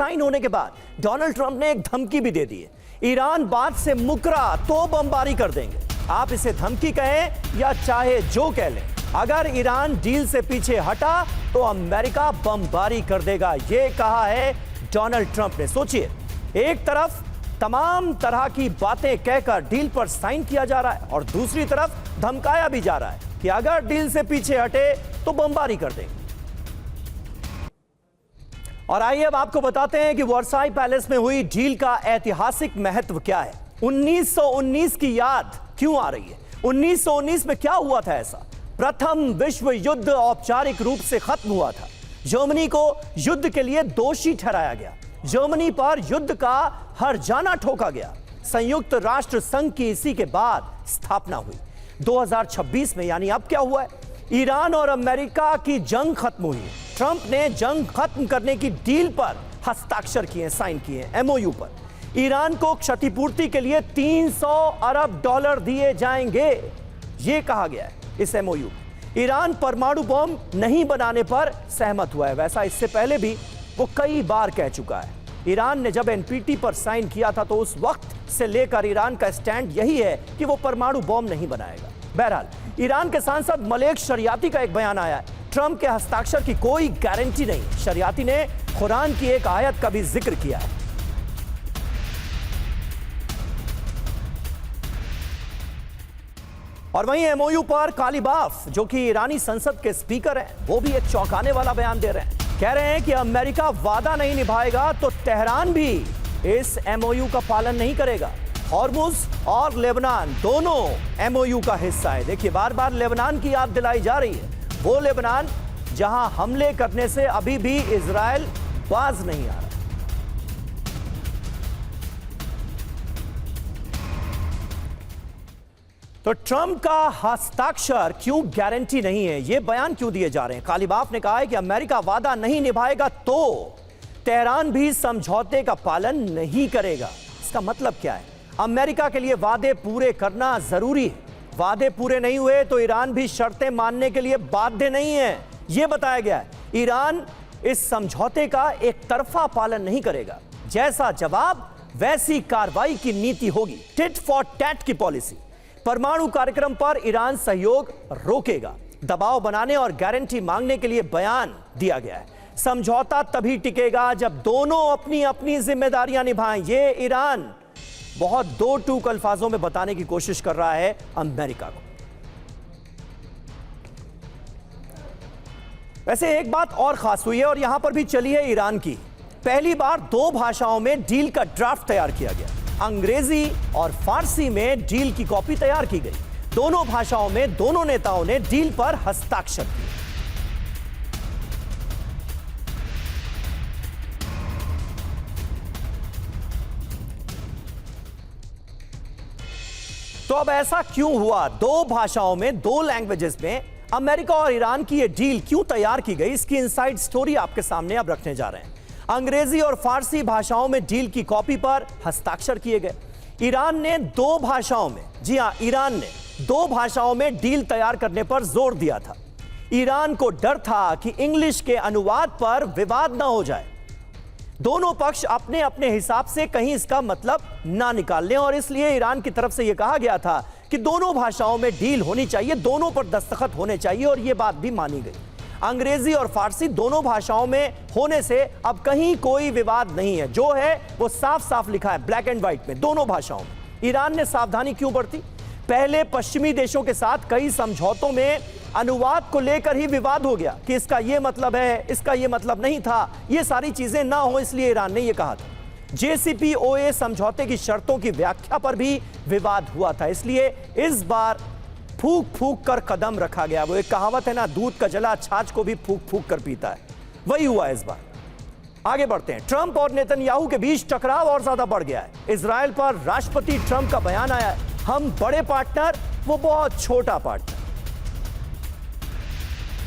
Sign होने के बाद डोनाल्ड ट्रंप ने एक धमकी भी दे दी है। ईरान बात से मुकरा तो बमबारी कर देंगे। आप इसे धमकी कहें या चाहे जो कह लें, अगर ईरान डील से पीछे हटा तो अमेरिका बमबारी कर देगा, यह कहा है डोनाल्ड ट्रंप ने। सोचिए, एक तरफ तमाम तरह की बातें कहकर डील पर साइन किया जा रहा है और दूसरी तरफ धमकाया भी जा रहा है कि अगर डील से पीछे हटे तो बमबारी कर देंगे। और आइए अब आपको बताते हैं कि वर्साई पैलेस में हुई डील का ऐतिहासिक महत्व क्या है। 1919 की याद क्यों आ रही है? 1919 में क्या हुआ था ऐसा? प्रथम विश्व युद्ध औपचारिक रूप से खत्म हुआ था। जर्मनी को युद्ध के लिए दोषी ठहराया गया। जर्मनी पर युद्ध का हर्जाना ठोका गया। संयुक्त राष्ट्र संघ की इसी के बाद स्थापना हुई। 2026 में यानी अब क्या हुआ है? ईरान और अमेरिका की जंग खत्म हुई। ट्रंप ने जंग खत्म करने की डील पर हस्ताक्षर किए, साइन किए, एमओयू पर। ईरान को क्षतिपूर्ति के लिए 300 अरब डॉलर दिए जाएंगे, यह कहा गया है इस एमओयू। ईरान परमाणु बम नहीं बनाने पर सहमत हुआ है। वैसा इससे पहले भी वो कई बार कह चुका है। ईरान ने जब एनपीटी पर साइन किया था तो उस वक्त से लेकर ईरान का स्टैंड यही है कि वो परमाणु बम नहीं बनाएगा। बहरहाल, ईरान के सांसद मलेक शरियाती का एक बयान आया है। ट्रंप के हस्ताक्षर की कोई गारंटी नहीं। शरियाती ने कुरान की एक आयत का भी जिक्र किया है। और वहीं एमओयू पर कालीबाफ, जो कि ईरानी संसद के स्पीकर हैं, वो भी एक चौंकाने वाला बयान दे रहे हैं। कह रहे हैं कि अमेरिका वादा नहीं निभाएगा तो तेहरान भी इस एमओयू का पालन नहीं करेगा। हॉर्मुज और लेबनान दोनों एमओयू का हिस्सा है। देखिए, बार बार लेबनान की याद दिलाई जा रही है। वो लेबनान जहां हमले करने से अभी भी इजराइल बाज नहीं आ रहा। तो ट्रंप का हस्ताक्षर क्यों गारंटी नहीं है? ये बयान क्यों दिए जा रहे हैं? कालीबाफ ने कहा है कि अमेरिका वादा नहीं निभाएगा तो तेहरान भी समझौते का पालन नहीं करेगा। इसका मतलब क्या है? अमेरिका के लिए वादे पूरे करना जरूरी है। वादे पूरे नहीं हुए तो ईरान भी शर्तें मानने के लिए बाध्य नहीं है, यह बताया गया है। ईरान इस समझौते का एक तरफा पालन नहीं करेगा। जैसा जवाब वैसी कार्रवाई की नीति होगी। टिट फॉर टैट की पॉलिसी। परमाणु कार्यक्रम पर ईरान सहयोग रोकेगा। दबाव बनाने और गारंटी मांगने के लिए बयान दिया गया है। समझौता तभी टिकेगा जब दोनों अपनी अपनी जिम्मेदारियां निभाएं। ये ईरान बहुत दो टूक अल्फाजों में बताने की कोशिश कर रहा है अमेरिका को। वैसे एक बात और खास हुई है और यहां पर भी चली है ईरान की। पहली बार 2 भाषाओं में डील का ड्राफ्ट तैयार किया गया। अंग्रेजी और फारसी में डील की कॉपी तैयार की गई। दोनों भाषाओं में दोनों नेताओं ने डील पर हस्ताक्षर किए। तो अब ऐसा क्यों हुआ? 2 भाषाओं में, 2 लैंग्वेजेस में अमेरिका और ईरान की यह डील क्यों तैयार की गई? इसकी इनसाइड स्टोरी आपके सामने अब रखने जा रहे हैं। अंग्रेजी और फारसी भाषाओं में डील की कॉपी पर हस्ताक्षर किए गए। ईरान ने 2 भाषाओं में, जी हां, ईरान ने 2 भाषाओं में डील तैयार करने पर जोर दिया था। ईरान को डर था कि इंग्लिश के अनुवाद पर विवाद ना हो जाए। दोनों पक्ष अपने अपने हिसाब से कहीं इसका मतलब ना निकाल लें और इसलिए ईरान की तरफ से यह कहा गया था कि दोनों भाषाओं में डील होनी चाहिए, दोनों पर दस्तखत होने चाहिए और यह बात भी मानी गई। अंग्रेजी और फारसी दोनों भाषाओं में होने से अब कहीं कोई विवाद नहीं है। जो है वो साफ साफ लिखा है, ब्लैक एंड व्हाइट में, दोनों भाषाओं में। ईरान ने सावधानी क्यों बरती? पहले पश्चिमी देशों के साथ कई समझौतों में अनुवाद को लेकर ही विवाद हो गया कि इसका यह मतलब है, इसका यह मतलब नहीं था। ये सारी चीजें ना हो इसलिए ईरान ने यह कहा था। JCPOA समझौते की शर्तों की व्याख्या पर भी विवाद हुआ था, इसलिए इस बार फूंक फूंक कर कदम रखा गया। वो एक कहावत है ना, दूध का जला छाछ को भी फूंक फूंक कर पीता है, वही हुआ इस बार। आगे बढ़ते हैं। ट्रंप और नेतन्याहू के बीच टकराव और ज्यादा बढ़ गया है। इजराइल पर राष्ट्रपति ट्रंप का बयान आया है, हम बड़े पार्टनर, वो बहुत छोटा पार्टनर।